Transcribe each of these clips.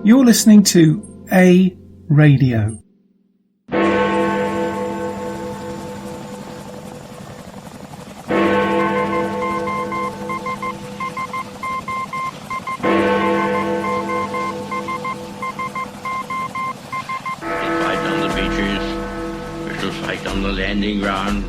You're listening to A Radio. Landing ground.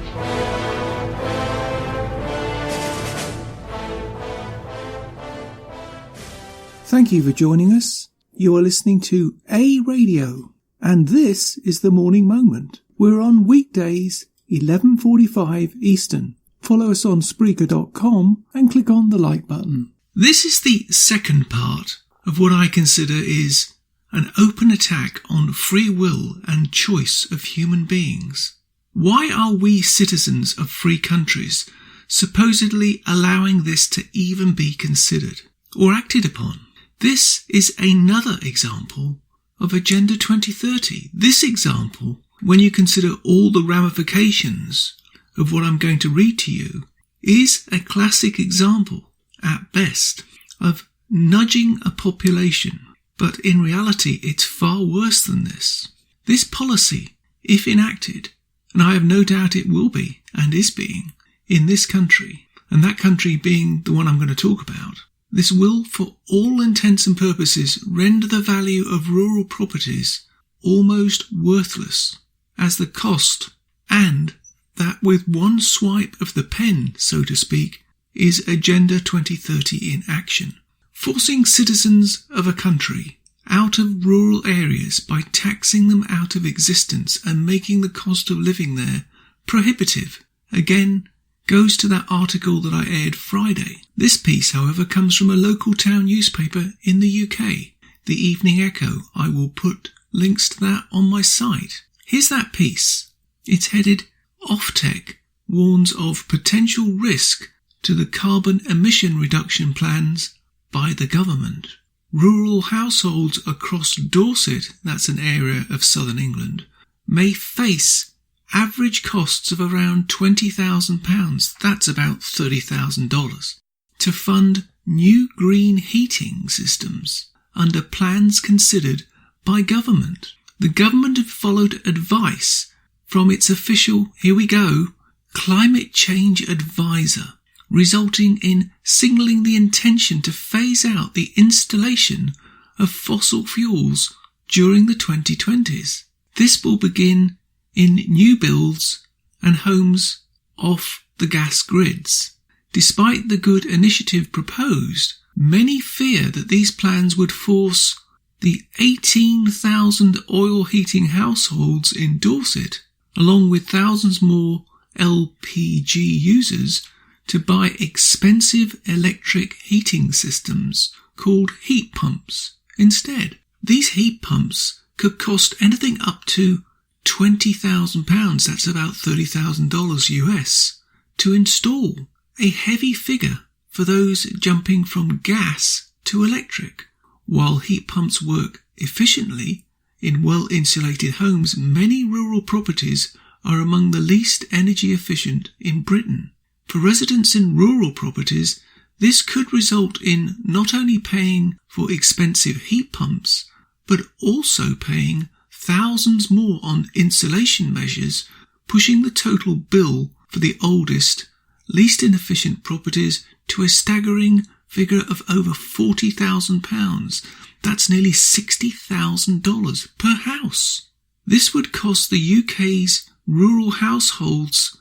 Thank you for joining us. You are listening to A Radio, and this is the Morning Moment. We're on weekdays, 11:45 Eastern. Follow us on Spreaker.com and click on the like button. This is the second part of what I consider is an open attack on free will and choice of human beings. Why are we citizens of free countries supposedly allowing this to even be considered or acted upon? This is another example of Agenda 2030. This example, when you consider all the ramifications of what I'm going to read to you, is a classic example, at best, of nudging a population. But in reality, it's far worse than this. This policy, if enacted, and I have no doubt it will be, and is being, in this country, and that country being the one I'm going to talk about, this will, for all intents and purposes, render the value of rural properties almost worthless, as the cost, and that with one swipe of the pen, so to speak, is Agenda 2030 in action. Forcing citizens of a country out of rural areas by taxing them out of existence and making the cost of living there prohibitive, again, goes to that article that I aired Friday. This piece, however, comes from a local town newspaper in the UK, the Evening Echo. I will put links to that on my site. Here's that piece. It's headed, Offtech warns of potential risk to the carbon emission reduction plans by the government. Rural households across Dorset, that's an area of southern England, may face average costs of around £20,000, that's about $30,000, to fund new green heating systems under plans considered by government. The government have followed advice from its official, here we go, climate change advisor, resulting in signalling the intention to phase out the installation of fossil fuels during the 2020s. This will begin in new builds and homes off the gas grids. Despite the good initiative proposed, many fear that these plans would force the 18,000 oil heating households in Dorset, along with thousands more LPG users, to buy expensive electric heating systems called heat pumps instead. These heat pumps could cost anything up to £20,000, that's about $30,000 US, to install, a heavy figure for those jumping from gas to electric. While heat pumps work efficiently in well-insulated homes, many rural properties are among the least energy efficient in Britain. For residents in rural properties, this could result in not only paying for expensive heat pumps, but also paying thousands more on insulation measures, pushing the total bill for the oldest, least inefficient properties to a staggering figure of over £40,000. That's nearly $60,000 per house. This would cost the UK's rural households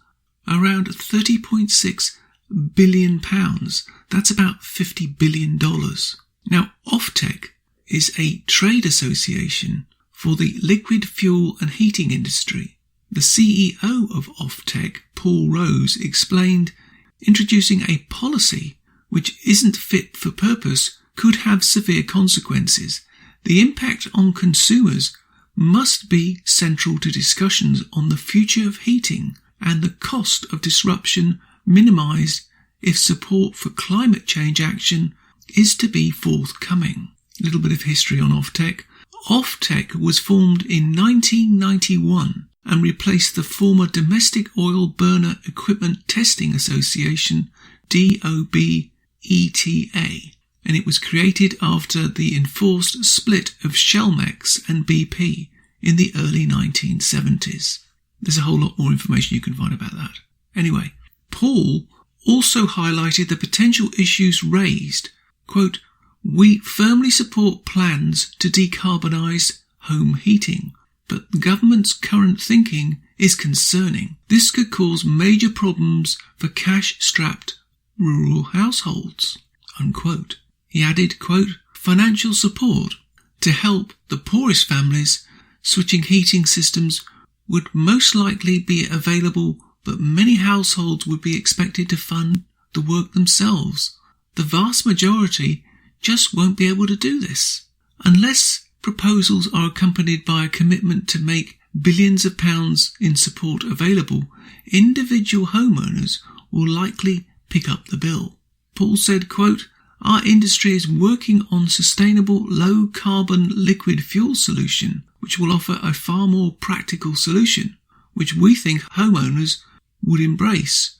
around £30.6 billion. That's about $50 billion. Now, Offtech is a trade association for the liquid fuel and heating industry. The CEO of Offtech, Paul Rose, explained introducing a policy which isn't fit for purpose could have severe consequences. The impact on consumers must be central to discussions on the future of heating, and the cost of disruption minimised if support for climate change action is to be forthcoming. A little bit of history on Offtech. Offtech was formed in 1991 and replaced the former Domestic Oil Burner Equipment Testing Association, DOBETA, and it was created after the enforced split of Shellmex and BP in the early 1970s. There's a whole lot more information you can find about that. Anyway, Paul also highlighted the potential issues raised. Quote, "We firmly support plans to decarbonise home heating, but the government's current thinking is concerning. This could cause major problems for cash-strapped rural households." Unquote. He added, quote, "Financial support to help the poorest families switching heating systems would most likely be available, but many households would be expected to fund the work themselves. The vast majority just won't be able to do this. Unless proposals are accompanied by a commitment to make billions of pounds in support available, individual homeowners will likely pick up the bill." Paul said, quote, "Our industry is working on sustainable low-carbon liquid fuel solution, which will offer a far more practical solution, which we think homeowners would embrace,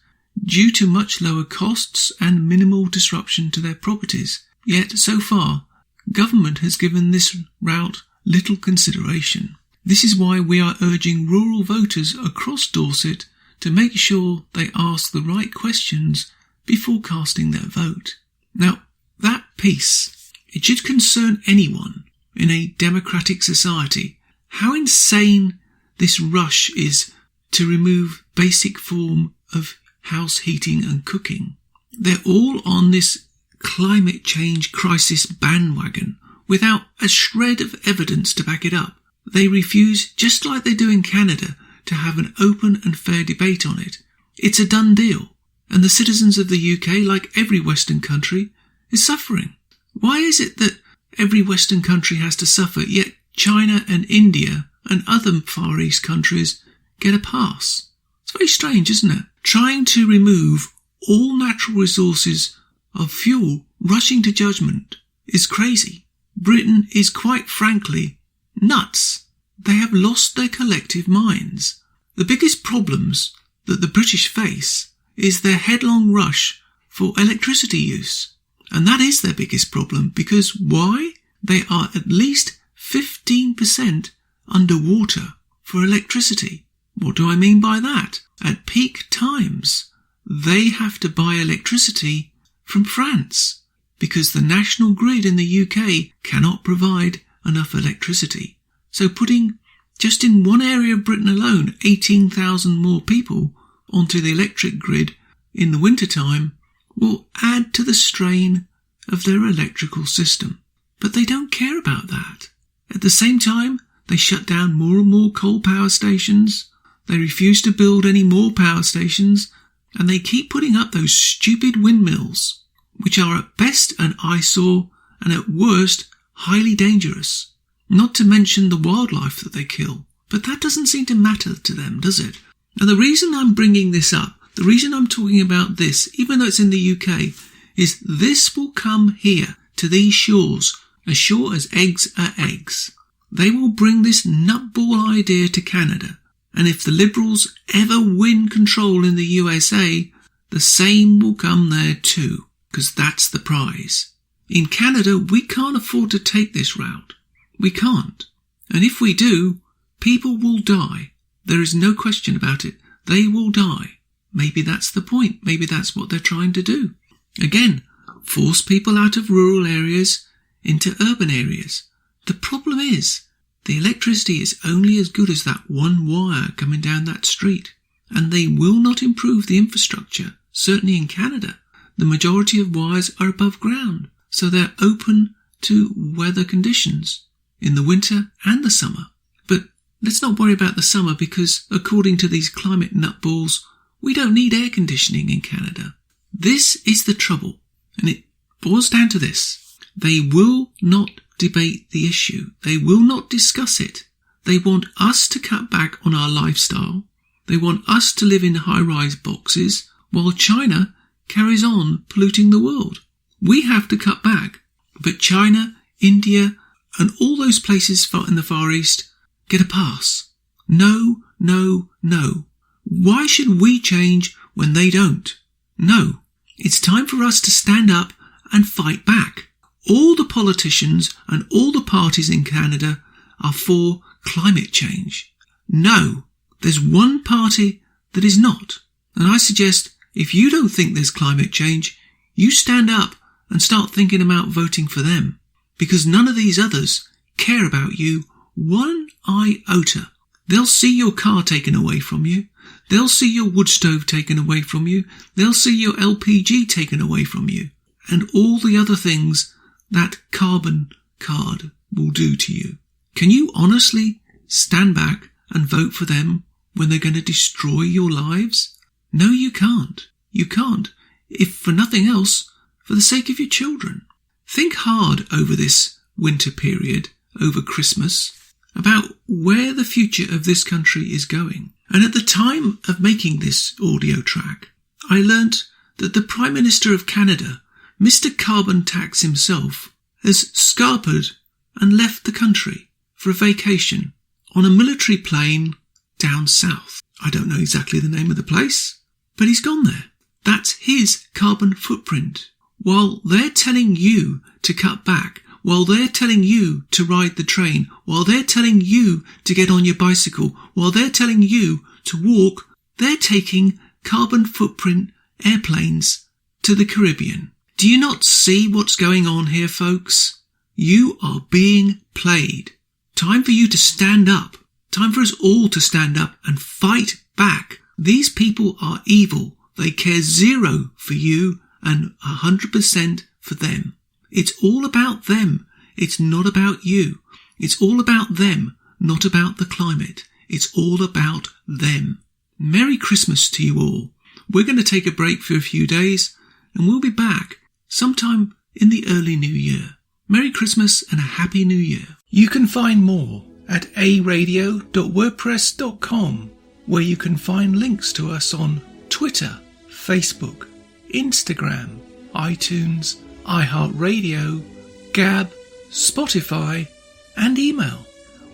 due to much lower costs and minimal disruption to their properties. Yet, so far, government has given this route little consideration. This is why we are urging rural voters across Dorset to make sure they ask the right questions before casting their vote." Now, that piece, it should concern anyone in a democratic society how insane this rush is to remove basic form of house heating and cooking. They're all on this climate change crisis bandwagon without a shred of evidence to back it up. They refuse, just like they do in Canada, to have an open and fair debate on it. It's a done deal, and the citizens of the UK, like every Western country, is suffering. Why is it that every Western country has to suffer, yet China and India and other Far East countries get a pass? It's very strange, isn't it? Trying to remove all natural resources of fuel, rushing to judgment, is crazy. Britain is quite frankly nuts. They have lost their collective minds. The biggest problems that the British face is their headlong rush for electricity use. And that is their biggest problem, because why? They are at least 15% underwater for electricity. What do I mean by that? At peak times, they have to buy electricity from France because the national grid in the UK cannot provide enough electricity. So putting just in one area of Britain alone 18,000 more people onto the electric grid in the wintertime will add to the strain of their electrical system. But they don't care about that. At the same time, they shut down more and more coal power stations, they refuse to build any more power stations, and they keep putting up those stupid windmills, which are at best an eyesore and at worst highly dangerous. Not to mention the wildlife that they kill. But that doesn't seem to matter to them, does it? Now the reason I'm bringing this up, the reason I'm talking about this, even though it's in the UK, is this will come here to these shores, as sure as eggs are eggs. They will bring this nutball idea to Canada, and if the Liberals ever win control in the USA, the same will come there too, because that's the prize. In Canada, we can't afford to take this route. We can't. And if we do, people will die. There is no question about it. They will die. Maybe that's the point. Maybe that's what they're trying to do. Again, force people out of rural areas into urban areas. The problem is, the electricity is only as good as that one wire coming down that street. And they will not improve the infrastructure, certainly in Canada. The majority of wires are above ground, so they're open to weather conditions in the winter and the summer. But let's not worry about the summer because, according to these climate nutballs, we don't need air conditioning in Canada. This is the trouble, and it boils down to this. They will not debate the issue. They will not discuss it. They want us to cut back on our lifestyle. They want us to live in high-rise boxes while China carries on polluting the world. We have to cut back, but China, India, and all those places in the Far East get a pass. No, no, no. Why should we change when they don't? No. It's time for us to stand up and fight back. all the politicians and all the parties in Canada are for climate change. No, there's one party that is not. And I suggest if you don't think there's climate change, you stand up and start thinking about voting for them, because none of these others care about you one iota. They'll see your car taken away from you. They'll see your wood stove taken away from you. They'll see your LPG taken away from you. And all the other things that carbon card will do to you. Can you honestly stand back and vote for them when they're going to destroy your lives? No, you can't. You can't. If for nothing else, for the sake of your children. Think hard over this winter period, over Christmas, about where the future of this country is going. And at the time of making this audio track, I learnt that the Prime Minister of Canada, Mr. Carbon Tax himself, has scarpered and left the country for a vacation on a military plane down south. I don't know exactly the name of the place, but he's gone there. That's his carbon footprint. While they're telling you to cut back, while they're telling you to ride the train, while they're telling you to get on your bicycle, while they're telling you to walk, they're taking carbon footprint airplanes to the Caribbean. Do you not see what's going on here, folks? You are being played. Time for you to stand up. Time for us all to stand up and fight back. These people are evil. They care zero for you and 100% for them. It's all about them. It's not about you. It's all about them, not about the climate. It's all about them. Merry Christmas to you all. We're going to take a break for a few days and we'll be back sometime in the early new year. Merry Christmas and a Happy New Year. You can find more at aradio.wordpress.com, where you can find links to us on Twitter, Facebook, Instagram, iTunes, iHeartRadio, Gab, Spotify, and email.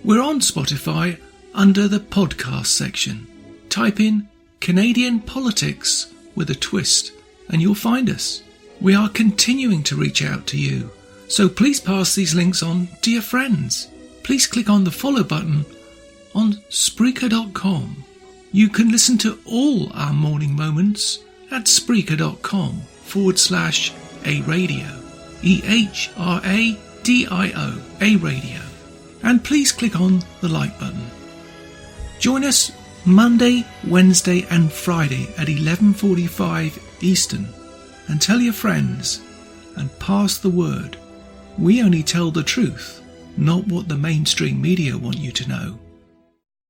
We're on Spotify under the podcast section. Type in Canadian Politics with a twist and you'll find us. We are continuing to reach out to you, so please pass these links on to your friends. Please click on the follow button on Spreaker.com. You can listen to all our morning moments at Spreaker.com/A-Radio, EHRADIO, A-Radio. And please click on the like button. Join us Monday, Wednesday and Friday at 11:45 Eastern and tell your friends and pass the word. We only tell the truth, not what the mainstream media want you to know.